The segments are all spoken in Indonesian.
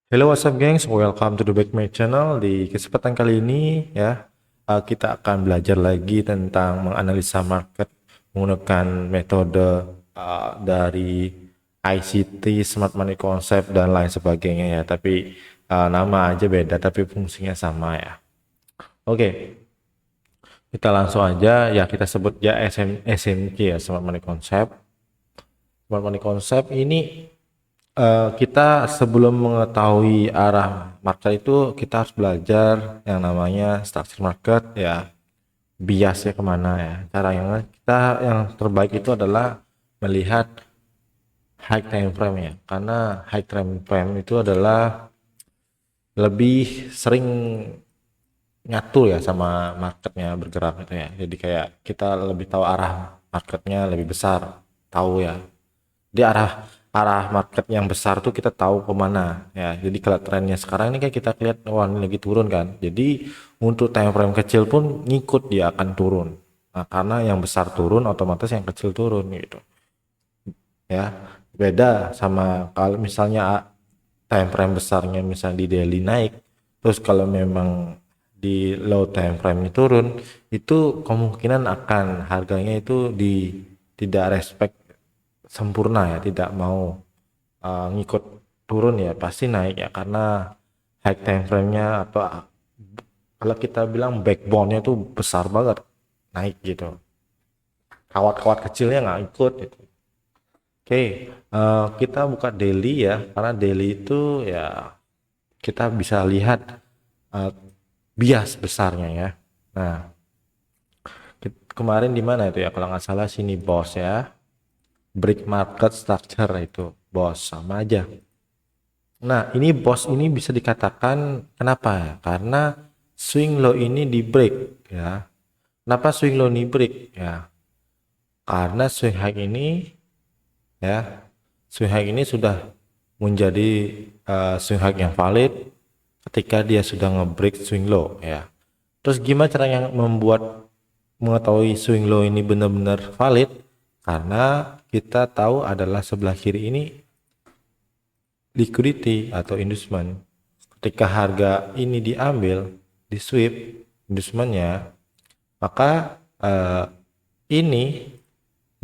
Hello, what's up, gengs? Welcome to the Back My Channel. Di kesempatan kali ini ya, kita akan belajar lagi tentang menganalisa market menggunakan metode dari ICT, Smart Money Concept dan lain sebagainya ya. Tapi nama aja beda, tapi fungsinya sama ya. Oke, kita langsung aja ya, kita sebut ya SMC ya, Smart Money Concept. Smart Money Concept ini kita sebelum mengetahui arah market itu kita harus belajar yang namanya structure market ya, biasnya kemana ya. Cara yang kita yang terbaik itu adalah melihat high time frame ya, karena high time frame itu adalah lebih sering ngatur ya sama marketnya bergerak itu ya. Jadi kayak kita lebih tahu arah marketnya lebih besar, tahu ya di arah arah market yang besar tuh kita tahu kemana ya. Jadi kalau trennya sekarang ini kayak kita lihat, wah ini lagi turun kan, jadi untuk time frame kecil pun ngikut dia akan turun. Nah, karena yang besar turun otomatis yang kecil turun gitu ya. Beda sama kalau misalnya time frame besarnya misalnya di daily naik, terus kalau memang di low time frame turun, itu kemungkinan akan harganya itu tidak respect sempurna ya, tidak mau ngikut turun ya, pasti naik ya, karena high time frame-nya atau kalau kita bilang backbone-nya tuh besar banget naik gitu, kawat-kawat kecilnya nggak ikut gitu. Oke, kita buka daily ya, karena daily itu ya kita bisa lihat uh, bias besarnya ya. Nah, kemarin di mana itu ya, kalau nggak salah sini bos ya, break market structure itu bos sama aja. Nah, ini bos ini bisa dikatakan kenapa ya? Karena swing low ini di break ya. Kenapa swing low ini break ya? Karena swing high ini ya, swing high ini sudah menjadi swing high yang valid ketika dia sudah nge-break swing low ya. Terus gimana cara yang membuat mengetahui swing low ini benar-benar valid? Karena kita tahu adalah sebelah kiri ini liquidity atau inducement. Ketika harga ini diambil, di sweep inducementnya, maka ini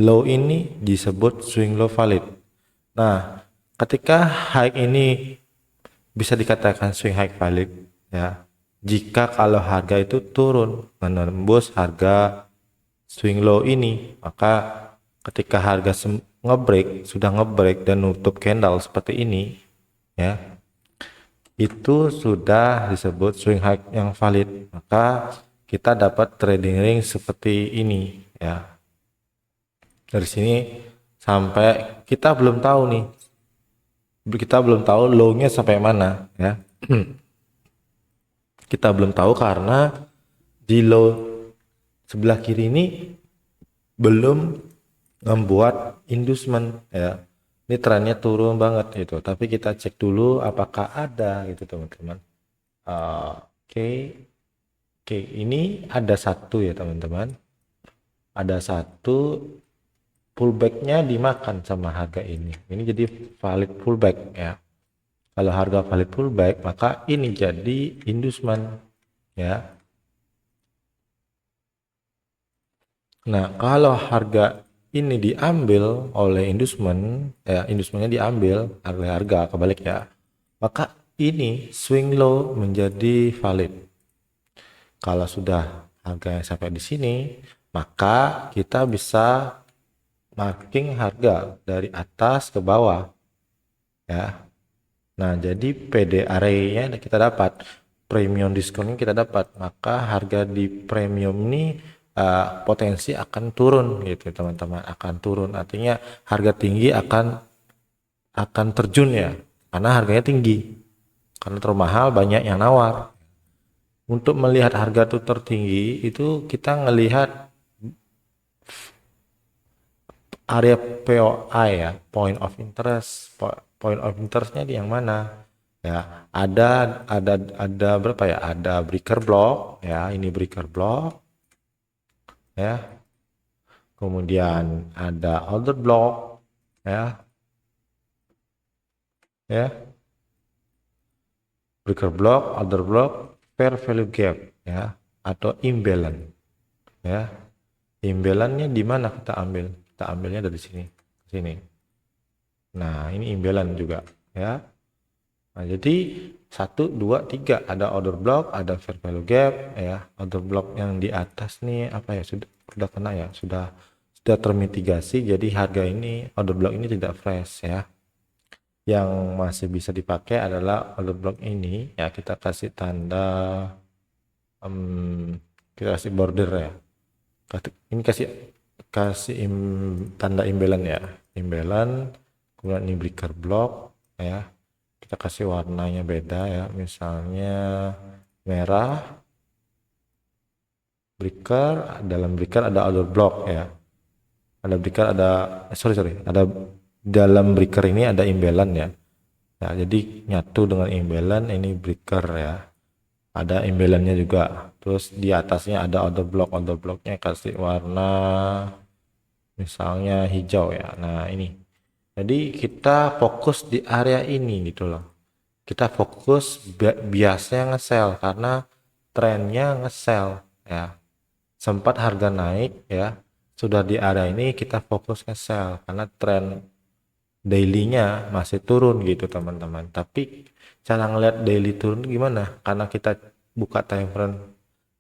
low ini disebut swing low valid. Nah, ketika high ini bisa dikatakan swing high valid ya, jika kalau harga itu turun menembus harga swing low ini, maka ketika harga ngebreak, sudah ngebreak dan nutup candle seperti ini ya, itu sudah disebut swing high yang valid, maka kita dapat trading range seperti ini ya. Dari sini sampai kita belum tahu nih, kita belum tahu low-nya sampai mana ya. Kita belum tahu karena di low sebelah kiri ini belum membuat inducement ya. Ini trennya turun banget gitu, tapi kita cek dulu apakah ada gitu teman-teman. Oke, oke, ini ada satu ya teman-teman. Ada satu pullbacknya dimakan sama harga ini. Ini jadi valid pullback ya. Kalau harga valid pullback, maka ini jadi inducement ya. Nah, kalau harga ini diambil oleh inducement, ya inducementnya diambil, harga kebalik ya, maka ini swing low menjadi valid. Kalau sudah harganya sampai di sini, maka kita bisa marking harga dari atas ke bawah ya. Nah, jadi PD area-nya kita dapat, premium discount kita dapat, maka harga di premium ini potensi akan turun gitu teman-teman, akan turun, artinya harga tinggi akan terjun ya, karena harganya tinggi, karena terlalu mahal banyak yang nawar. Untuk melihat harga itu tertinggi itu kita ngelihat area POI ya, point of interest. Point of interestnya di yang mana ya, ada berapa ya, ada breaker block ya, ini breaker block ya, kemudian ada order block ya, ya breaker block, order block, fair value gap ya, atau imbalance ya. Imbalance-nya di mana kita ambil? Kita ambilnya dari sini, sini. Nah, ini imbalance juga ya. Nah, jadi 1, 2, 3 ada order block, ada fair value gap ya. Order block yang di atas nih apa ya, sudah kena ya, sudah termitigasi, jadi harga ini order block ini tidak fresh ya. Yang masih bisa dipakai adalah order block ini ya, kita kasih tanda kita kasih border ya. Ini kasih tanda imbalance ya, imbalance. Kemudian ini breaker block ya, kita kasih warnanya beda ya, misalnya merah. Breaker, dalam breaker ada order block ya, ada breaker, ada ada dalam breaker ini ada imbalance ya. Nah, jadi nyatu dengan imbalance ini breaker ya, ada imbalance-nya juga. Terus di atasnya ada order blocknya kasih warna misalnya hijau ya. Nah, ini jadi kita fokus di area ini gitu loh, kita fokus biasanya nge-sell karena trennya nge-sell ya. Sempat harga naik ya, sudah di area ini kita fokus nge-sell karena tren daily-nya masih turun gitu teman-teman. Tapi cara ngeliat daily turun gimana? Karena kita buka time frame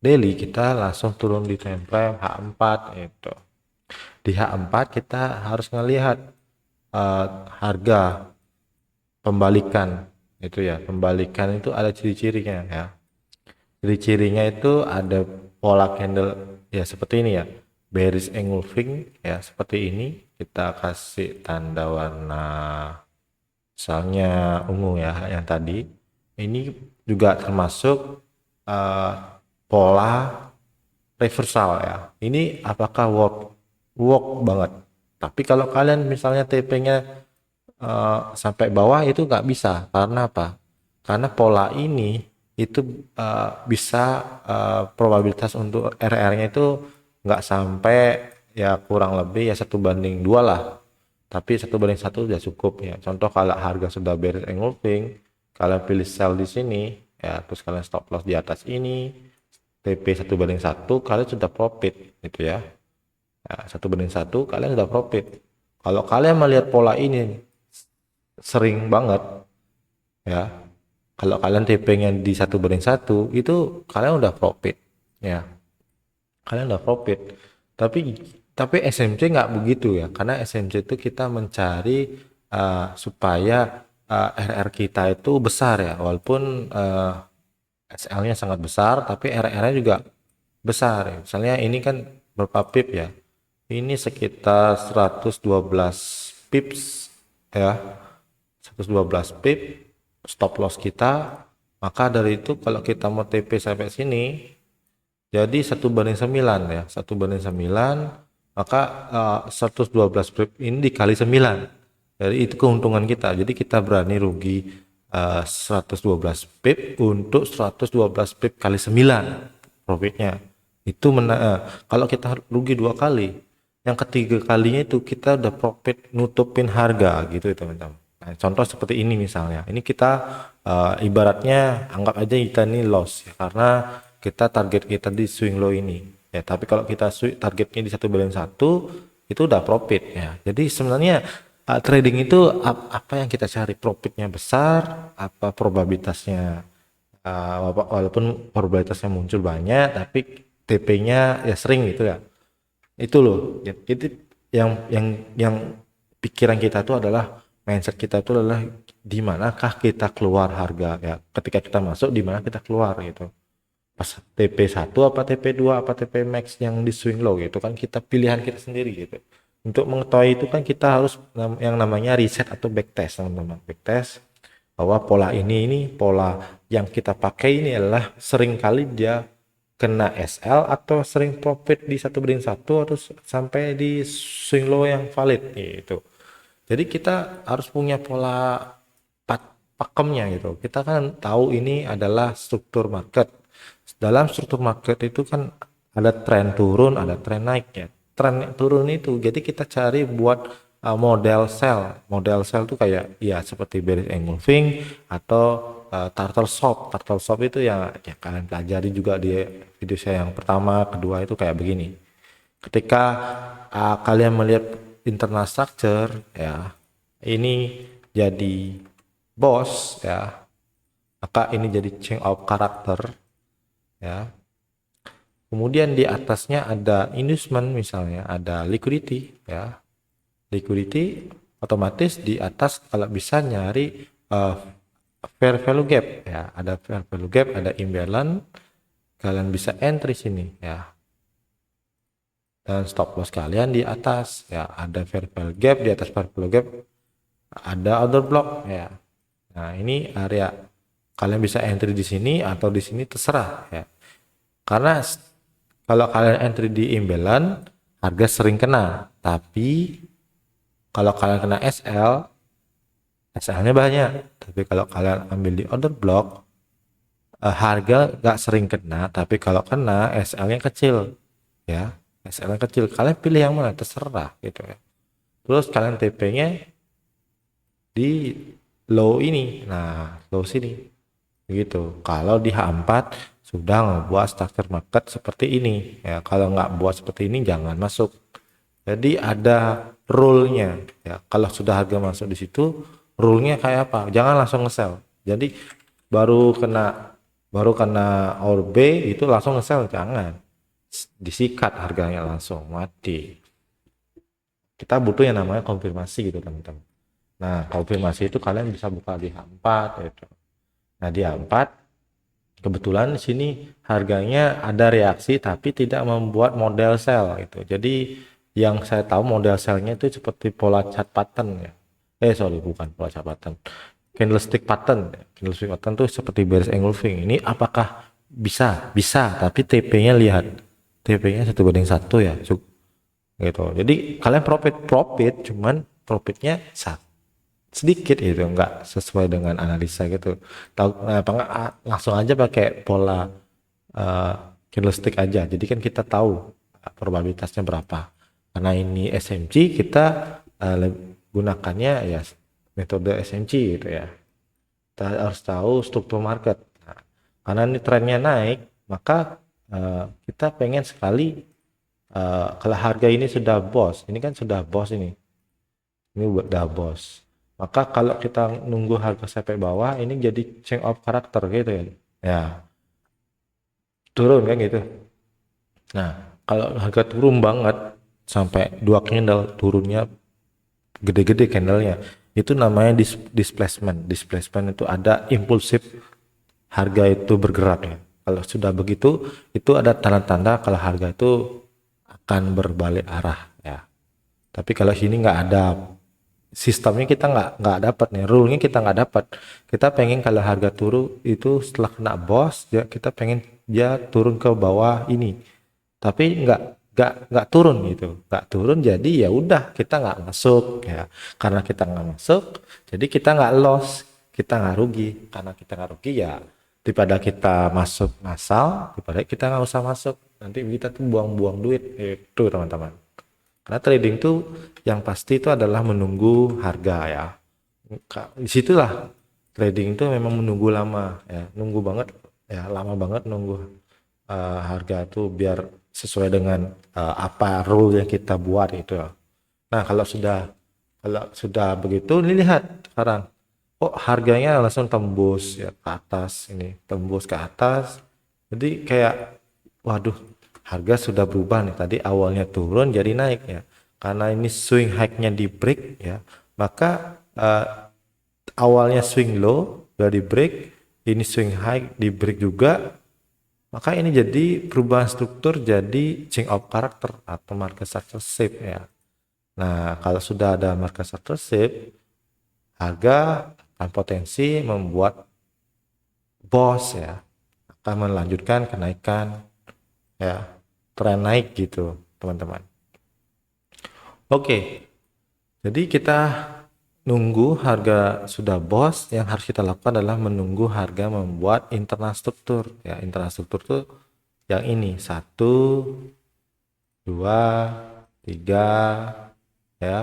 daily, kita langsung turun di time frame H4 itu. Di H4 kita harus ngelihat harga pembalikan itu ya. Pembalikan itu ada ciri-cirinya ya. Ciri-cirinya itu ada pola candle ya seperti ini ya, bearish engulfing ya seperti ini. Kita kasih tanda warna misalnya ungu ya, yang tadi ini juga termasuk pola reversal ya. Ini apakah work banget, tapi kalau kalian misalnya TP-nya sampai bawah itu nggak bisa. Karena apa? Karena pola ini itu bisa probabilitas untuk RR-nya itu nggak sampai ya, kurang lebih ya 1/2 lah, tapi 1/1 udah cukup ya. Contoh kalau harga sudah bearish engulfing, kalian pilih sell di sini ya, terus kalian stop loss di atas ini, TP 1/1, kalian sudah profit gitu ya. 1/1 kalian sudah profit. Kalau kalian melihat pola ini sering banget ya, kalau kalian TP-nya di 1/1 itu kalian udah profit ya, kalian udah profit. Tapi SMC nggak begitu ya, karena SMC itu kita mencari supaya RR kita itu besar ya, walaupun SL-nya sangat besar tapi RR-nya juga besar ya. Misalnya ini kan berapa pip ya, ini sekitar 112 pips ya, 112 pip stop loss kita. Maka dari itu kalau kita mau TP sampai sini jadi 1/9 ya, 1/9, maka 112 pip ini dikali 9, jadi itu keuntungan kita. Jadi kita berani rugi 112 pip untuk 112 pip kali 9 profitnya itu. Kalau kita rugi 2 kali, yang ketiga kalinya itu kita udah profit nutupin harga gitu ya teman-teman. Nah, contoh seperti ini misalnya, ini kita ibaratnya anggap aja kita ini loss ya, karena kita target kita di swing low ini ya. Tapi kalau kita targetnya di 1/1 itu udah profit ya. Jadi sebenarnya trading itu apa yang kita cari, profitnya besar, apa probabilitasnya, walaupun probabilitasnya muncul banyak tapi TP-nya ya sering gitu ya. Itu loh. Jadi yang pikiran kita itu adalah, mindset kita itu adalah di manakah kita keluar harga ya. Ketika kita masuk di mana kita keluar gitu. Pas TP1 apa TP2 apa TP max yang di swing low gitu kan, kita pilihan kita sendiri gitu. Untuk mengetahui itu kan kita harus yang namanya reset atau backtest teman-teman. Backtest bahwa pola ini pola yang kita pakai ini adalah sering kali dia kena SL atau sering profit di 1/1 atau sampai di swing low yang valid gitu. Jadi kita harus punya pola pakemnya gitu. Kita kan tahu ini adalah struktur market. Dalam struktur market itu kan ada tren turun, ada tren naik ya. Tren turun itu jadi kita cari buat model sell. Model sell itu kayak ya seperti bearish engulfing atau turtle shop. Turtle shop itu ya kalian pelajari juga di video saya yang pertama, kedua itu kayak begini. Ketika kalian melihat internal structure ya, ini jadi boss ya, maka ini jadi change of character ya. Kemudian di atasnya ada inducement, misalnya ada liquidity ya. Liquidity otomatis di atas kalau bisa nyari fair value gap ya, ada fair value gap, ada imbalance, kalian bisa entry sini ya. Dan stop loss kalian di atas ya, ada fair value gap, di atas fair value gap ada order block ya. Nah, ini area kalian bisa entry di sini atau di sini terserah ya. Karena kalau kalian entry di imbalance, harga sering kena, tapi kalau kalian kena SL-nya banyak. Tapi kalau kalian ambil di order block, harga nggak sering kena, tapi kalau kena SL-nya kecil ya. SL-nya kecil, kalian pilih yang mana terserah gitu ya. Terus kalian TP-nya di low ini, nah low sini gitu. Kalau di H4 sudah ngebuat structure market seperti ini ya, kalau nggak buat seperti ini jangan masuk. Jadi ada rule-nya ya, kalau sudah harga masuk di situ, rule-nya kayak apa, jangan langsung nge-sell. Jadi baru kena or B itu langsung nge-sell, jangan, disikat harganya langsung mati. Kita butuh yang namanya konfirmasi gitu teman-teman. Nah, konfirmasi itu kalian bisa buka di H4 gitu. Nah, di H4 kebetulan di sini harganya ada reaksi tapi tidak membuat model sell gitu. Jadi yang saya tahu model sellnya itu seperti pola chart pattern ya. Sorry, bukan pola chart pattern. Candlestick pattern. Candlestick pattern itu seperti bearish engulfing. Ini apakah bisa? Bisa, tapi TP-nya lihat. TP-nya 1:1 ya. Gitu. Jadi kalian profit cuman profitnya sedikit itu, enggak sesuai dengan analisa gitu. Tahu apa enggak, langsung aja pakai pola uh, candlestick aja. Jadi kan kita tahu probabilitasnya berapa. Karena ini SMC, kita gunakannya ya metode SMC gitu ya. Kita harus tahu struktur market. Nah, karena ini trennya naik, maka kita pengen sekali kalau harga ini sudah boss, ini kan sudah boss ini udah boss. Maka kalau kita nunggu harga sampai bawah, ini jadi change of character gitu ya. Ya, turun kan gitu. Nah, kalau harga turun banget sampai 2 candle turunnya gede-gede candlenya, itu namanya displacement. Displacement itu ada impulsif harga itu bergerak ya. Kalau sudah begitu, itu ada tanda-tanda kalau harga itu akan berbalik arah ya. Tapi kalau sini nggak ada sistemnya, kita nggak dapat nih, rule-nya kita nggak dapat. Kita pengen kalau harga turun itu setelah kena boss ya, kita pengen dia turun ke bawah ini, tapi nggak turun gitu, nggak turun, jadi ya udah kita nggak masuk ya. Karena kita nggak masuk, jadi kita nggak loss, kita nggak rugi. Karena kita nggak rugi ya, daripada kita masuk ngasal, daripada kita nggak usah masuk, nanti kita tuh buang-buang duit itu teman-teman. Karena trading tuh yang pasti itu adalah menunggu harga ya. Disitulah trading itu memang menunggu lama ya, nunggu banget ya, lama banget nunggu harga tuh biar sesuai dengan apa rule yang kita buat itu. Nah, kalau sudah begitu, ini lihat sekarang. Oh, harganya langsung tembus ya ke atas ini, tembus ke atas. Jadi kayak waduh, harga sudah berubah nih, tadi awalnya turun jadi naik ya. Karena ini swing high-nya di break ya, maka awalnya swing low udah di break, ini swing high di break juga, maka ini jadi perubahan struktur, jadi change of character atau market structure shape ya. Nah, kalau sudah ada market structure shape, harga akan potensi membuat boss ya, akan melanjutkan kenaikan ya, tren naik gitu teman-teman. Oke, jadi kita nunggu harga sudah boss, yang harus kita lakukan adalah menunggu harga membuat internal struktur ya. Internal struktur tuh yang ini 1, 2, 3 ya.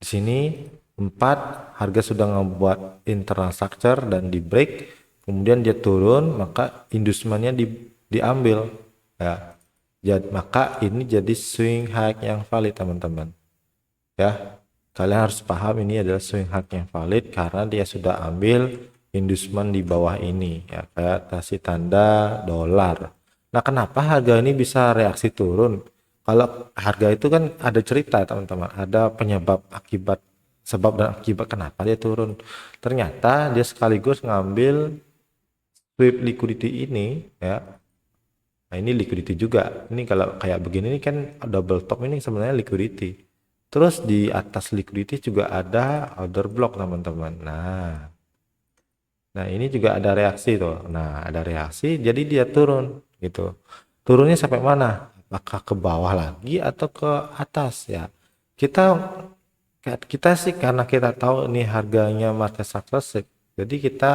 Di sini 4 harga sudah ngebuat internal structure dan di break, kemudian dia turun, maka inducementnya diambil ya. Jadi maka ini jadi swing high yang valid teman-teman ya. Kalian harus paham ini adalah swing high yang valid karena dia sudah ambil inducement di bawah ini ya, kayak kasih tanda dolar. Nah, kenapa harga ini bisa reaksi turun? Kalau harga itu kan ada cerita teman-teman, ada penyebab akibat, sebab dan akibat kenapa dia turun. Ternyata dia sekaligus ngambil sweep liquidity ini ya. Nah, ini liquidity juga. Ini kalau kayak begini ini kan double top, ini sebenarnya liquidity. Terus di atas liquidity juga ada order block teman-teman. Nah ini juga ada reaksi tuh. Nah ada reaksi, jadi dia turun gitu. Turunnya sampai mana? Apakah ke bawah lagi atau ke atas ya? Kita kita sih karena kita tahu nih harganya market structure, jadi kita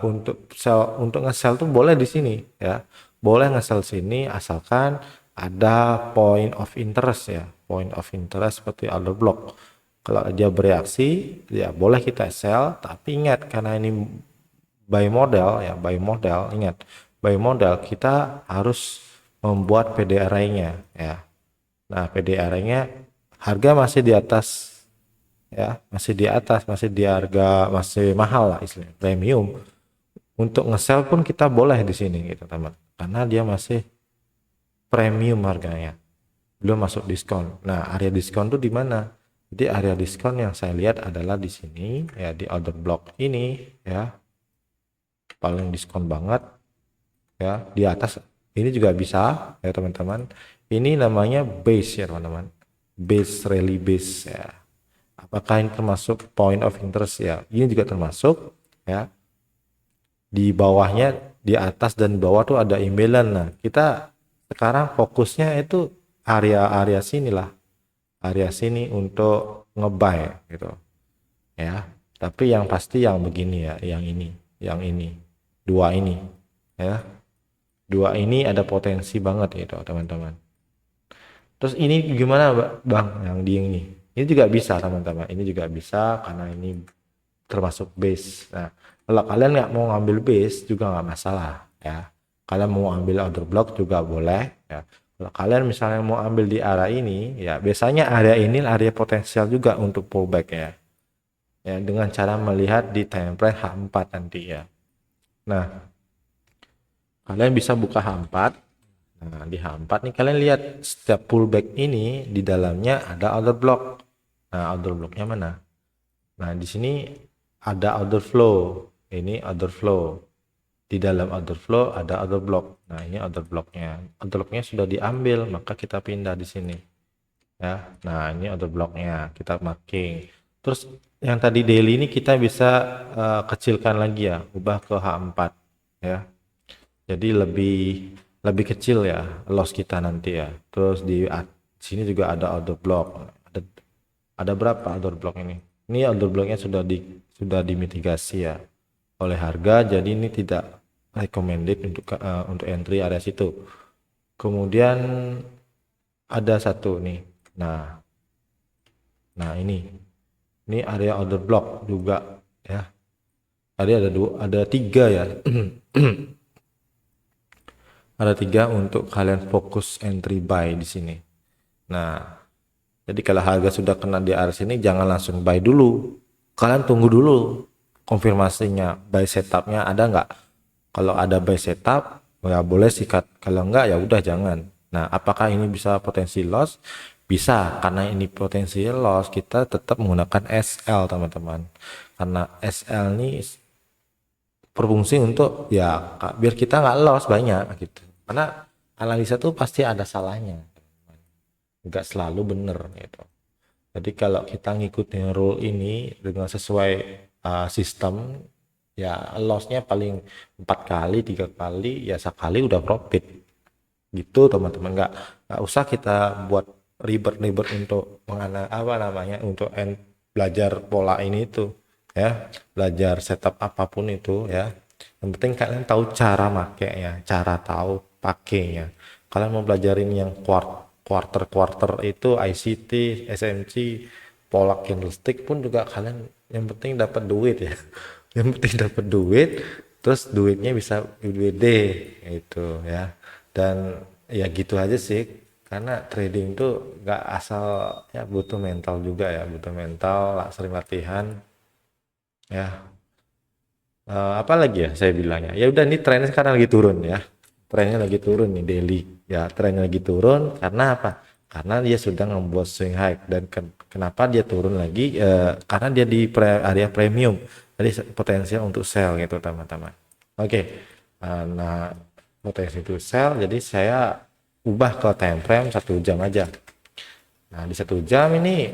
untuk nge-sell tuh boleh di sini ya, boleh nge-sell sini asalkan ada point of interest ya, point of interest seperti order block. Kalau dia bereaksi ya boleh kita sell, tapi ingat karena ini buy model ya, buy model, ingat buy model kita harus membuat PDRI-nya ya. Nah PDRI-nya harga masih di atas ya, masih di atas, masih di harga masih mahal lah istilahnya, premium. Untuk nge-sell pun kita boleh di sini gitu teman, karena dia masih premium harganya, belum masuk diskon. Nah area diskon tuh di mana? Jadi area diskon yang saya lihat adalah di sini ya, di order block ini ya, paling diskon banget ya, di atas ini juga bisa ya teman-teman. Ini namanya base ya teman-teman, base rally base ya. Apakah ini termasuk point of interest ya? Ini juga termasuk ya. Di bawahnya, di atas dan bawah tuh ada imbalance. Nah, kita sekarang fokusnya itu area-area sini lah. Area sini untuk ngebuy gitu. Ya. Tapi yang pasti yang begini ya, yang ini, yang ini. Dua ini ya. Dua ini ada potensi banget gitu, teman-teman. Terus ini gimana, Bang, yang di ini? Ini juga bisa, teman-teman. Ini juga bisa karena ini termasuk base. Nah, kalau kalian nggak mau ngambil base juga nggak masalah ya. Kalian mau ambil order block juga boleh ya. Kalau kalian misalnya mau ambil di area ini ya, biasanya area ini area potensial juga untuk pullback ya. Ya, dengan cara melihat di time frame H4 nanti ya. Nah, kalian bisa buka H4. Nah, di H4 nih kalian lihat setiap pullback ini di dalamnya ada order block. Nah, order blocknya mana? Nah, di sini ada order flow. Ini order flow. Di dalam order flow ada order block. Nah, ini order blocknya. Order blocknya sudah diambil, maka kita pindah di sini. Ya. Nah, ini order blocknya. Kita marking. Terus yang tadi daily ini kita bisa kecilkan lagi ya, ubah ke H4 ya. Jadi lebih kecil ya loss kita nanti ya. Terus di sini juga ada order block. Ada berapa order block ini? Ini order blocknya sudah dimitigasi ya oleh harga, jadi ini tidak recommended untuk entry area situ. Kemudian ada satu nih. Nah ini area order block juga ya. Tadi ada tiga ya. Ada tiga untuk kalian fokus entry buy di sini. Nah, jadi kalau harga sudah kena di area sini jangan langsung buy dulu. Kalian tunggu dulu konfirmasinya, buy setupnya ada nggak. Kalau ada buy setup ya boleh sikat, kalau enggak ya udah jangan. Nah apakah ini bisa potensi loss? Bisa, karena ini potensi loss kita tetap menggunakan SL teman-teman, karena SL ini berfungsi untuk ya biar kita nggak loss banyak gitu, karena analisa tuh pasti ada salahnya, nggak selalu bener gitu. Jadi kalau kita ngikutin rule ini dengan sesuai sistem ya, lossnya paling 4 kali, 3 kali ya, sekali udah profit gitu teman-teman. Nggak usah kita buat ribet-ribet untuk untuk belajar pola ini itu ya, belajar setup apapun itu ya. Yang penting kalian tahu cara makainya, cara tahu pakainya. Kalian mau belajarin yang quarter itu ICT, SMC, pola candlestick pun juga kalian yang penting dapat duit ya. Yang penting dapat duit, terus duitnya bisa USD itu ya. Dan ya gitu aja sih, karena trading tuh nggak asal, ya butuh mental juga ya, butuh mental, sering latihan ya. Apa lagi ya saya bilangnya, ya udah, nih trennya sekarang lagi turun ya, trennya lagi turun nih daily ya, trennya lagi turun karena apa, karena dia sudah membuat swing high. Dan kenapa dia turun lagi, karena dia di area premium, jadi potensial untuk sell gitu teman-teman. Oke. Nah, potensi untuk sell, jadi saya ubah ke time frame 1 jam aja. Nah, di 1 jam ini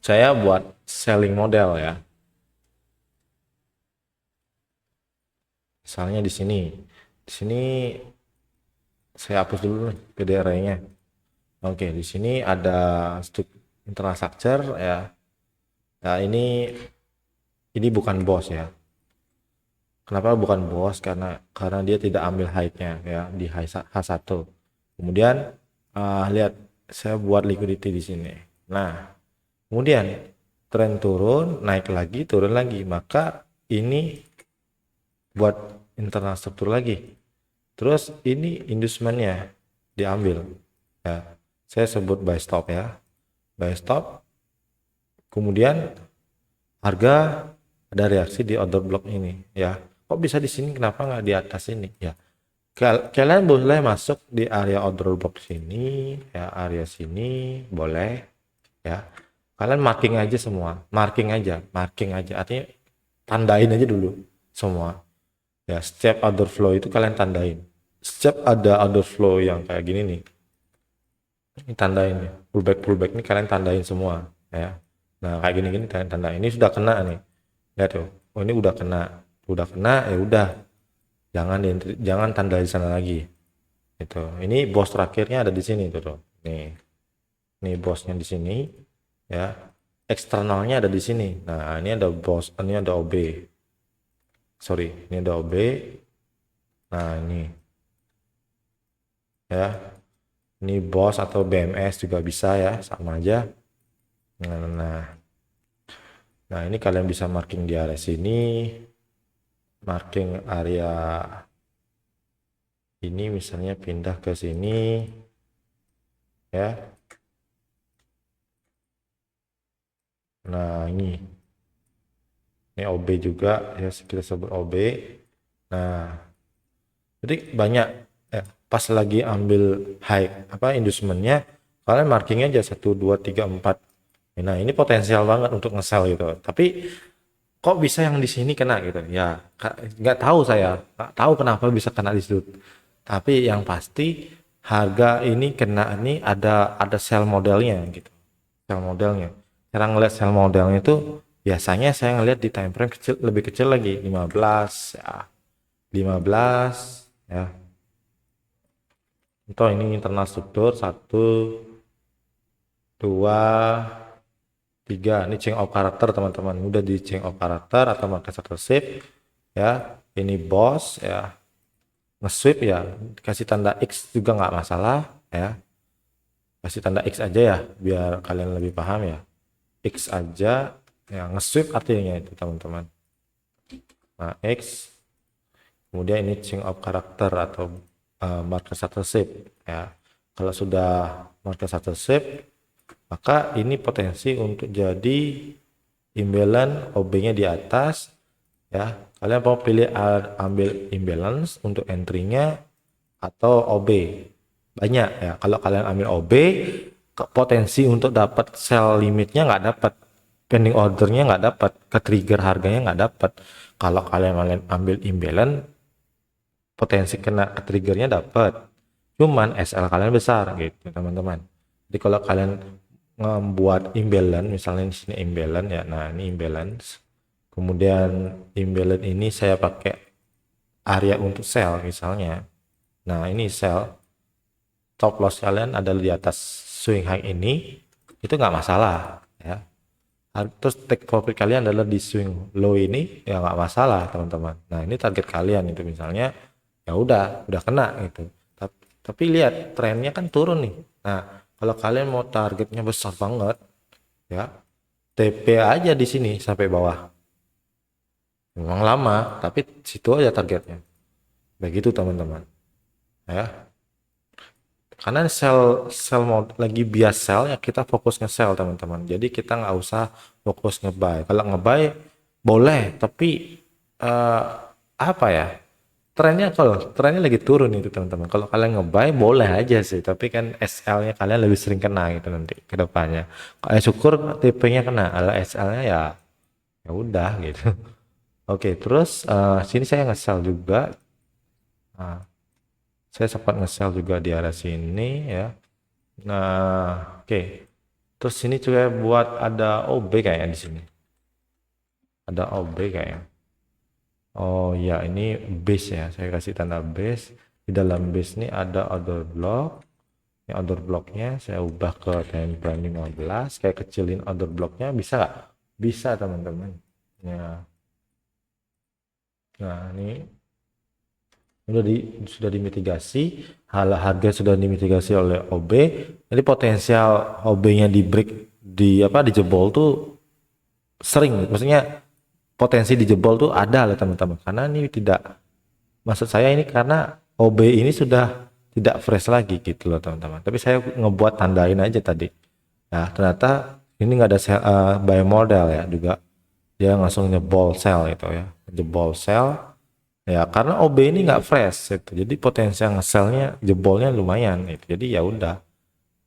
saya buat selling model ya. Misalnya di sini. Di sini saya hapus dulu nih PDRI-nya. Oke, di sini ada internal structure ya. Nah, ini bukan boss ya. Kenapa bukan boss? Karena dia tidak ambil high-nya ya di H1. Kemudian lihat, saya buat liquidity di sini. Nah, kemudian tren turun, naik lagi, turun lagi, maka ini buat internal struktur lagi. Terus ini inducementnya diambil ya. Saya sebut buy stop ya, buy stop. Kemudian harga ada reaksi di order block ini ya. Kok bisa di sini, kenapa nggak di atas ini ya? Kalian boleh masuk di area order block sini ya, area sini boleh ya. Kalian marking aja semua, marking aja, artinya tandain aja dulu semua ya. Setiap order flow itu kalian tandain. Setiap ada order flow yang kayak gini nih, ini tandain ya, pullback ini kalian tandain semua ya. Nah, kayak gini kalian tandain, ini sudah kena nih, lihat tuh, oh ini udah kena ya udah, jangan tanda di sana lagi itu. Ini bos terakhirnya ada di sini tuh, nih bosnya di sini ya, eksternalnya ada di sini. Nah, ini ada bos, ini ada OB, sorry, ini ada OB. Nah, ini ya, ini bos atau BMS juga bisa ya, sama aja. Nah, ini kalian bisa marking di area sini, marking area ini, misalnya pindah ke sini ya. Nah, ini OB juga ya, kita sebut OB. Nah, jadi banyak ya, pas lagi ambil high inducementnya, kalian markingnya aja 1 2 3 4. Nah, ini potensial banget untuk nge-sell gitu. Tapi kok bisa yang di sini kena gitu ya, nggak tahu, saya nggak tahu kenapa bisa kena di situ. Tapi yang pasti harga ini kena, ini ada sell modelnya gitu, sell modelnya. Cara ngeliat sell modelnya itu biasanya saya ngeliat di time frame kecil, lebih kecil lagi, 15 ya, 15 ya. Contoh ini internal struktur 1 2 3, ini change of character teman-teman, udah di change of character atau market shape ya. Ini boss ya, nge-sweep ya, kasih tanda X juga nggak masalah ya, kasih tanda X aja ya biar kalian lebih paham ya. X aja ya, nge-sweep artinya itu teman-teman. Nah, X, kemudian ini change of character atau market shape ya. Kalau sudah market shape, maka ini potensi untuk jadi imbalance, OB-nya di atas ya. Kalian mau pilih ambil imbalance untuk entry-nya atau OB, banyak ya. Kalau kalian ambil OB, potensi untuk dapat sell limitnya nggak dapat, pending ordernya nggak dapat, ke trigger harganya nggak dapat. Kalau kalian ambil imbalance, potensi kena ke triggernya dapat, cuman SL kalian besar gitu teman-teman. Jadi kalau kalian membuat imbalance, misalnya di sini imbalance ya, nah ini imbalance, kemudian imbalance ini saya pakai area untuk sell misalnya, nah ini sell, stop loss kalian ada di atas swing high ini, itu nggak masalah ya. Terus take profit kalian adalah di swing low ini, ya nggak masalah teman-teman. Nah, ini target kalian itu misalnya, ya udah kena gitu. Tapi lihat trennya kan turun nih. Nah, kalau kalian mau targetnya besar banget, ya. TP aja di sini sampai bawah. Memang lama, tapi situ aja targetnya. Begitu teman-teman. Ya. Karena sel mau lagi bias sel ya kita fokus nge-sell teman-teman. Jadi kita nggak usah fokus nge-buy. Kalau nge-buy boleh, tapi eh, apa ya? Trennya lagi turun itu teman-teman. Kalau kalian nge-buy boleh aja sih, tapi kan SL-nya kalian lebih sering kena gitu nanti ke depannya. Kalau syukur TP-nya kena, kalau SL-nya ya ya udah gitu. Oke, terus sini saya nge-sell juga. Nah, saya sempat nge-sell juga di area sini ya. Nah, oke. Terus sini juga buat ada OB kayaknya di sini. Ada OB kayaknya. Oh ya, ini base ya. Saya kasih tanda base. Di dalam base ini ada order block. Ini order blocknya saya ubah ke time frame 15. Kayak kecilin order blocknya bisa nggak? Bisa teman-teman. Ya. Nah, ini sudah dimitigasi, harga sudah dimitigasi oleh OB. Jadi potensial OB-nya di break di apa dijebol tuh sering, maksudnya potensi dijebol tuh ada lah teman-teman. Karena ini tidak, maksud saya ini karena OB ini sudah tidak fresh lagi gitu loh teman-teman. Tapi saya ngebuat tandain aja tadi. Nah ternyata ini nggak ada buy model ya juga. Dia langsung nyebol sell gitu ya, jebol sell. Ya, karena OB ini nggak fresh itu. Jadi potensi nge-sell-nya jebolnya lumayan itu. Jadi ya udah.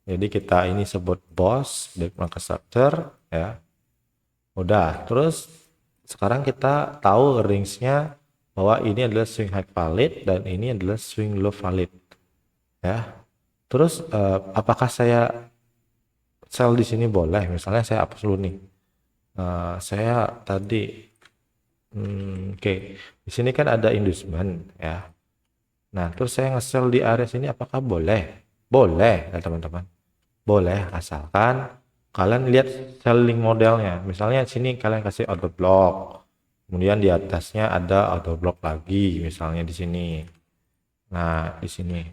Jadi kita ini sebut boss, back market structure ya. Udah. Terus sekarang kita tahu range-nya bahwa ini adalah swing high valid dan ini adalah swing low valid ya. Terus apakah saya sell di sini boleh? Misalnya saya hapus dulu nih. Saya tadi oke. Di sini kan ada inducement ya. Nah, terus saya nge-sell di area sini apakah boleh? Boleh ya teman-teman. Boleh asalkan kalian lihat selling modelnya. Misalnya sini kalian kasih order block. Kemudian di atasnya ada order block lagi misalnya di sini. Nah, di sini.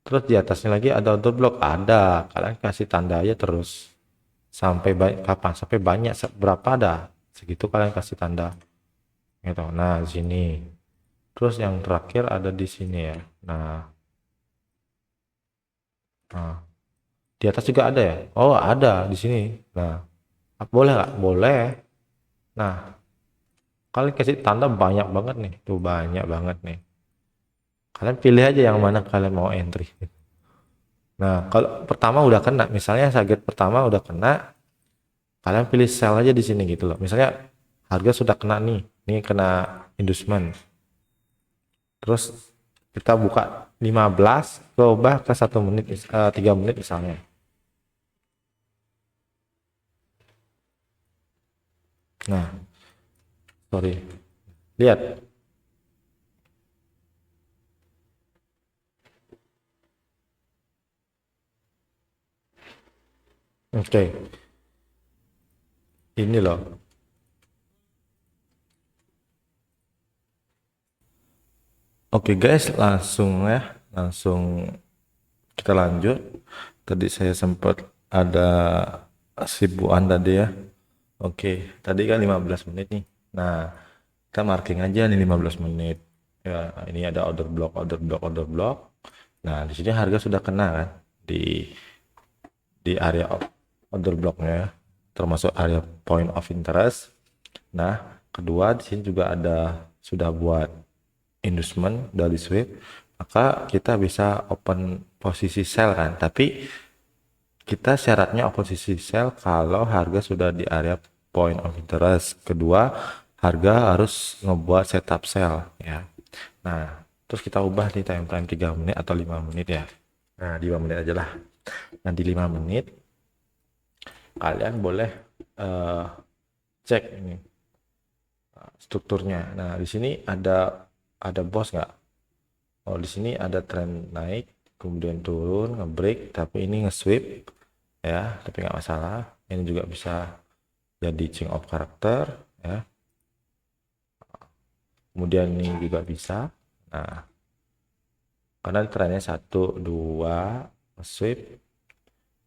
Terus di atasnya lagi ada order block, ada. Kalian kasih tanda aja terus. Sampai kapan? Sampai banyak berapa ada? Segitu kalian kasih tanda. Gitu. Nah, di sini. Terus yang terakhir ada di sini ya. Nah, di atas juga ada ya? Oh, ada di sini. Nah, boleh nggak? Boleh. Nah, kalian kasih tanda banyak banget nih. Tuh banyak banget nih. Kalian pilih aja yang mana kalian mau entry. Nah, kalau pertama udah kena, misalnya target pertama udah kena, kalian pilih sell aja di sini gitu loh. Misalnya harga sudah kena nih, ini kena inducement. Terus kita buka 15, coba ke 1 menit, 3 menit misalnya. Nah, sorry. Lihat. Oke. Ini loh. Oke guys, langsung ya. Langsung kita lanjut. Tadi saya sempat ada sibuan tadi ya. Oke, tadi kan 15 menit nih. Nah, kita marking aja nih 15 menit. Ya, ini ada order block, order block, order block. Nah, di sini harga sudah kena kan di area order blocknya, termasuk area point of interest. Nah, kedua di sini juga ada sudah buat inducement dari sweep, maka kita bisa open posisi sell kan. Tapi kita syaratnya posisi sell kalau harga sudah di area point of interest. Kedua, harga harus ngebuat setup sell ya. Nah, terus kita ubah di time frame 3 menit atau 5 menit ya. Nah, 5 menit aja lah. Nah, di 5 menit kalian boleh eh, cek ini strukturnya. Nah, di sini ada boss nggak? Oh, di sini ada tren naik, kemudian turun, ngebreak, tapi ini nge-sweep ya, tapi nggak masalah. Ini juga bisa jadi change of character ya. Kemudian ini juga bisa. Nah, karena trennya 1 2 sweep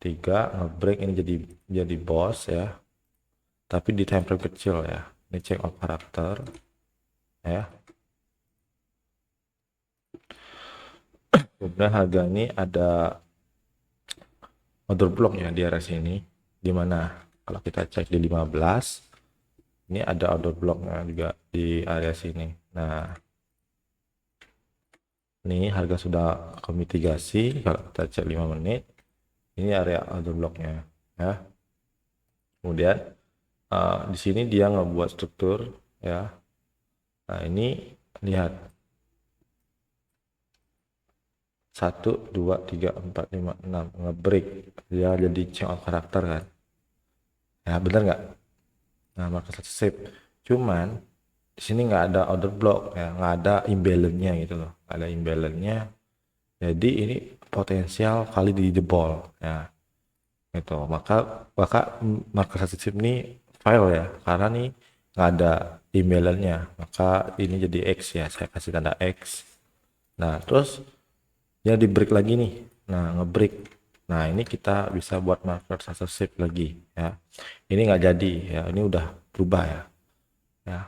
3 ngebreak ini jadi boss ya, tapi di time frame kecil ya. Ini check of karakter ya. Kemudian harga ini ada order block ya di area sini, dimana kalau kita cek di 15 ini ada order blocknya juga di area sini. Nah, ini harga sudah kemitigasi. Kalau kita cek 5 menit ini area order blocknya ya. Kemudian di sini dia ngebuat struktur ya. Nah, ini lihat 1 2 3 4 5 6 ngebreak dia jadi change of karakter kan ya, bener nggak? Nah, market save cuman di sini nggak ada order block ya, nggak ada imbalance-nya gitu loh, nggak ada imbalance-nya. Jadi ini potensial kali dijebol ya gitu. Maka market sensitif ini fail ya, karena nih nggak ada imbalance-nya. Maka ini jadi X ya, saya kasih tanda X. Nah, terus dia di break lagi nih. Nah, ngebreak. Nah, ini kita bisa buat market sensitif lagi ya. Ini nggak jadi ya, ini udah berubah ya. Ya,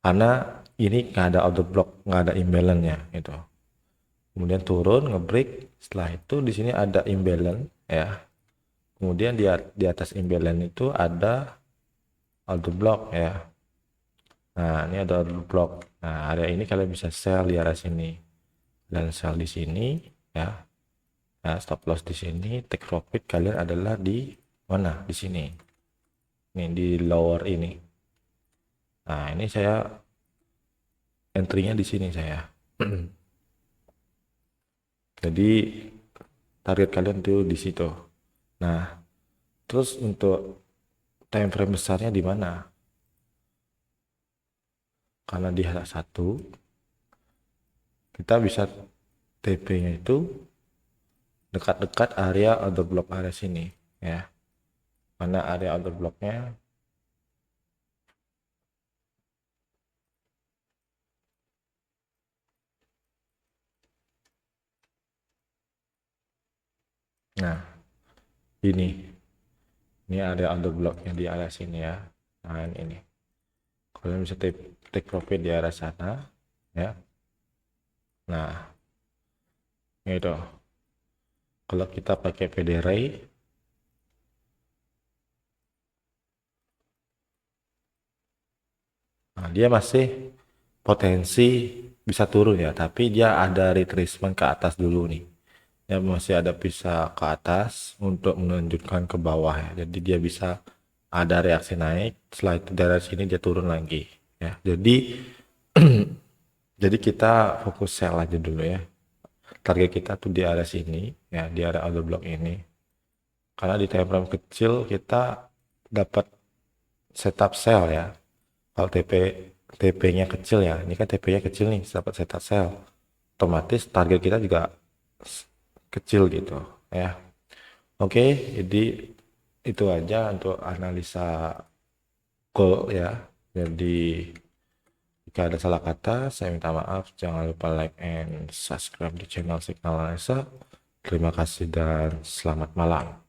karena ini nggak ada order block, nggak ada imbalance-nya gitu. Kemudian turun ngebreak, setelah itu di sini ada imbalance ya. Kemudian di atas imbalance itu ada order block ya. Nah, ini ada order block. Nah, area ini kalian bisa sell di area sini dan sell di sini ya. Nah, stop loss di sini, take profit kalian adalah di mana? Di sini. Nih di lower ini. Nah, ini saya entry-nya di sini saya. Jadi target kalian tuh di situ. Nah, terus untuk time frame besarnya di mana? Karena di H1 kita bisa TP-nya itu dekat-dekat area order block area sini ya. Mana area order blocknya? Nah, ini area order blocknya di area sini ya. Nah, ini kalian bisa take profit di area sana ya. Nah, itu kalau kita pakai PDRay nah, dia masih potensi bisa turun ya, tapi dia ada retracement ke atas dulu nih ya, masih ada bisa ke atas untuk menunjukkan ke bawah ya, jadi dia bisa ada reaksi naik, setelah itu dari sini dia turun lagi ya. Jadi jadi kita fokus sell aja dulu ya, target kita tuh di area sini ya, di area order block ini, karena di time frame kecil kita dapat setup sell ya. Kalau TP-nya kecil ya, ini kan TP-nya kecil nih, dapat setup sell, otomatis target kita juga kecil gitu ya. Oke, jadi itu aja untuk analisa call ya. Jadi jika ada salah kata, saya minta maaf. Jangan lupa like and subscribe di channel Signal Analisa. Terima kasih dan selamat malam.